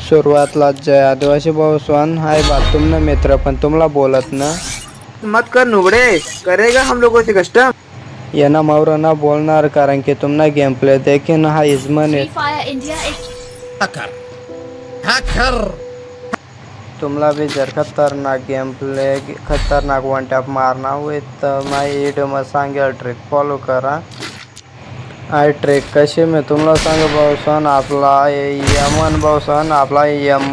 सुरुवातला जय आदिवासी भाऊसवान हाय बात तुमने मित्र पण तुम्हाला बोलत ना मत कर नुबड़े, करेगा हम लोगों से कस्टम। यांना मावर ना बोलणार कारण की तुम्हाला गेम प्ले देखील हा इजमन Free Fire India एक Hacker. Hacker. तुम्हाला भी जर खतरनाक गेम प्ले खतरनाक वन टॅप मारना हुई तर मैं वीडियो में सांगेल ट्रिक फॉलो करा। आई ट्रिक कशी मी तुम्हाला सांग भाऊसन आपला यमन भाऊसन आपला यम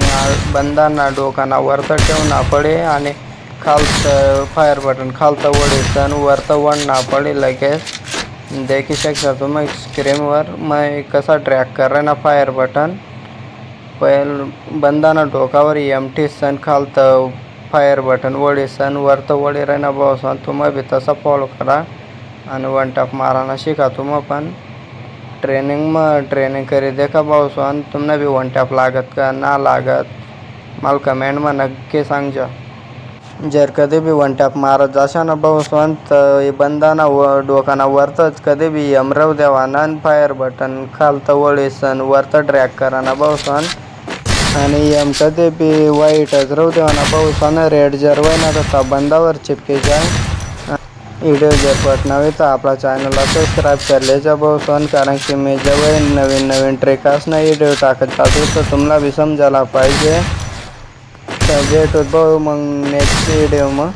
बंदांना डोकाना वरतं ठेवना पडे आणि खालतं फायर बटन खालतं वडीसन वरतं वडना पडे लगेच देखी शकता तुम्ही स्क्रीनवर मैं कसा ट्रॅक कर रहा ना फायर बटन बंदाना डोकावर एमटी सन खालतं फायर बटन वडीसन वरतं वडी राहना भाऊसन तुम्ही भी तसा फॉलो करा आणि वन टॅप माराना शिका तुम्ही पण ट्रेनिंग करी देखा भाऊसन तुमने भी वन टॅप लागत का ना लागत मला कमेंट में नक्की सांगजा। जर कधी भी वन टॅप मारत जाशा ना भाऊसन तर बंदाना डोकाना वरतच कधी भी यमरव देवाना फायर बटन खालतं वडीसन वरतं ड्रॅग करा ना भाऊसन आणि यम कधी भी वाईटच राहू देवाना भाऊसन रेड जर ना तर बंदावर चिपके जाए। वीडियो जर पटना हुई तो आपला चॅनलला सबस्क्राईब कर लेजा भाऊसन कारण की मी जेव्हा नवीन ट्रिकासना व्हिडिओ टाकत जातो तर तुम्हाला भी समजायला पाहिजे। तर भेटू भाऊ मग नेक्स्ट व्हिडिओ मग।